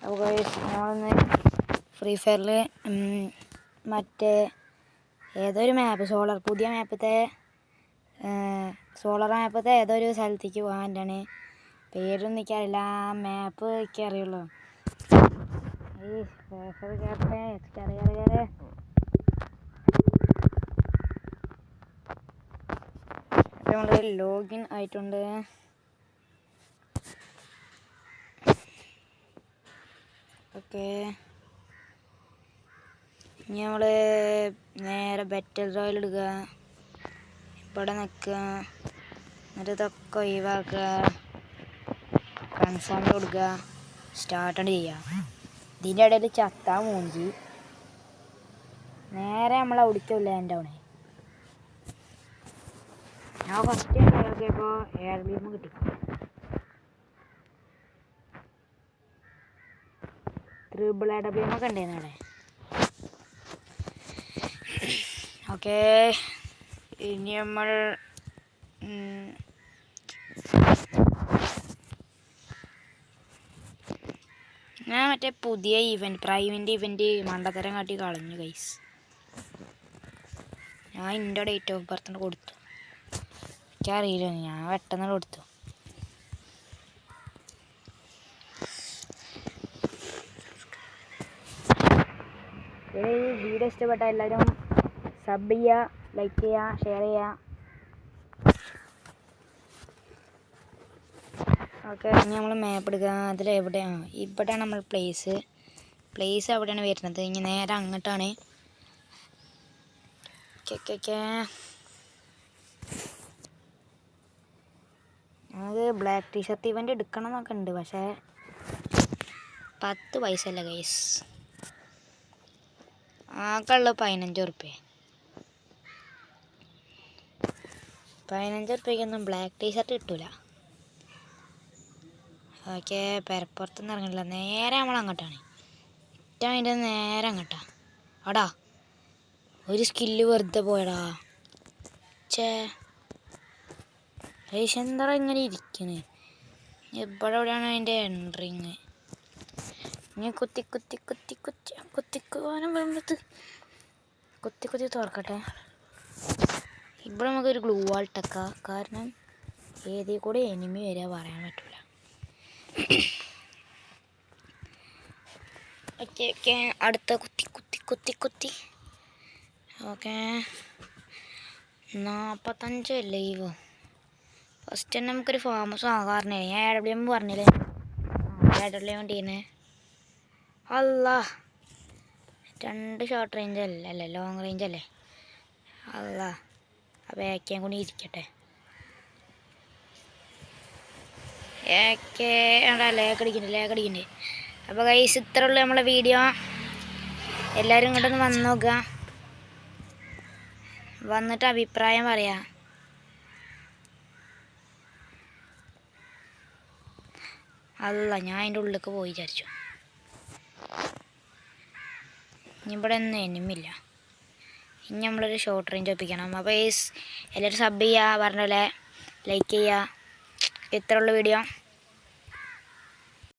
അപ്പോൾ ഞങ്ങളൊന്ന് ഫ്രീ ഫയറിൽ മറ്റേ ഏതൊരു മാപ്പ് പുതിയ മാപ്പത്തെ സോളർ മാപ്പത്തെ ഏതൊരു സ്ഥലത്തേക്ക് പോകാൻ വേണ്ടിയാണ്. പേരൊന്നും എനിക്കറിയില്ല, ആ മാപ്പ് എനിക്ക് അറിയുള്ളൂ. ഈ കയറട്ടെ കയറി നമ്മൾ ലോഗിൻ ആയിട്ടുണ്ട്. ഓക്കെ, ഇനി നമ്മൾ നേരെ ബാറ്റിൽ റോയൽ എടുക്കുക, ഇവിടെ നിൽക്കുക, എന്നിട്ട് ഇതൊക്കെ ഒഴിവാക്കുക, കൺഫേം കൊടുക്കുക, സ്റ്റാർട്ട് ചെയ്യുക. ഇതിൻ്റെ ഇടയിൽ ചത്താ മൂഞ്ചി നേരെ നമ്മൾ അവിടേക്കില്ല എൻ്റെ അവിടെ. ഞാൻ ഫസ്റ്റ് നോക്കിയപ്പോൾ എയർ ബീം കിട്ടി. ട്രിപ്പിൾ AW ഒക്കെ ഉണ്ടായിരുന്നു അവിടെ. ഓക്കെ, ഇനി നമ്മൾ ഞാൻ മറ്റേ പുതിയ പ്രൈമിൻ്റെ ഇവൻ്റ് മണ്ടത്തരം കാട്ടി കളഞ്ഞു ഗൈസ്. ഞാൻ എൻ്റെ ഡേറ്റ് ഓഫ് ബർത്ത് കൊടുത്തു, എനിക്കറിയില്ല, ഞാൻ പെട്ടെന്ന് കൊടുത്തു. വീഡിയോ ഇഷ്ടപ്പെട്ട എല്ലാവരും സബ് ചെയ്യുക, ലൈക്ക് ചെയ്യുക, ഷെയർ ചെയ്യുക. ഓക്കെ, ഇനി നമ്മൾ മാപ്പ് എടുക്കുക. അതിൽ എവിടെയാണ്? ഇവിടെയാണ് നമ്മൾ പ്ലേസ് എവിടെയാണ് വരുന്നത്? ഇനി നേരെ അങ്ങോട്ടാണ്. അത് ബ്ലാക്ക് ടീഷർട്ട് ഇവൻ്റ് എടുക്കണം എന്നൊക്കെ ഉണ്ട്, പക്ഷേ 10 പൈസ അല്ല ഗൈസ്, ആകെയുള്ള 15 ഉറുപ്പ്യ. 15 ഉറുപ്പ്യക്കൊന്നും ബ്ലാക്ക് ടീഷർട്ട് കിട്ടൂല. ഓക്കെ, പെരപ്പുറത്തൊന്നും ഇറങ്ങില്ല, നേരെ നമ്മൾ അങ്ങോട്ടാണ്. ഏറ്റവും അതിൻ്റെ നേരെ അങ്ങോട്ടാണ്. അടാ ഒരു സ്കില്ല് വെറുതെ പോയടാ. എന്താ ഇങ്ങനെ ഇരിക്കുന്നത്? ഇവിടെ എവിടെയാണ് അതിൻ്റെ എൻട്രിങ്? ഇനി കുത്തിക്കുവാനും വേണ്ടത് കുത്തി തുറക്കട്ടെ. ഇവിടെ നമുക്കൊരു ഗ്ലൂ വാൾ ഇട്ടേക്കാം, കാരണം ഏതിൽ കൂടെ എനിമി വരിക പറയാൻ പറ്റില്ല. ഓക്കെ, അടുത്ത കുത്തി. ഓക്കെ, 45 ലൈവോ. ഫസ്റ്റ് തന്നെ നമുക്കൊരു ഫാമസ് ആകാറിനെ. ഞാൻ AWM പറഞ്ഞില്ലേ, AWM ടീന്. അല്ല, 2 ഷോർട്ട് റേഞ്ച് അല്ലേ, ലോങ് റേഞ്ച് അല്ലേ. അല്ല, അപ്പോൾ ഏക്കയും കൂടി ഇരിക്കട്ടെ. ലേക്കടിക്കണ്ടേ. അപ്പോൾ ഗൈസ്, ഇത്ര ഉള്ളൂ നമ്മളെ വീഡിയോ. എല്ലാവരും ഇങ്ങോട്ടൊന്ന് വന്ന് നോക്കുക, വന്നിട്ട് അഭിപ്രായം പറയാം. അല്ല, ഞാൻ അതിൻ്റെ ഉള്ളിലേക്ക് പോയി വിചാരിച്ചു. ഇനി ഇവിടെ ഒന്നും എനിമില്ല. ഇനി നമ്മളൊരു ഷോർട്ട് റേഞ്ച് ഒപ്പിക്കണം. അപ്പോൾ ഗൈസ് എല്ലാവരും സബ് ചെയ്യുക, പറഞ്ഞ പോലെ ലൈക്ക് ചെയ്യുക. ഇത്ര ഉള്ള വീഡിയോ.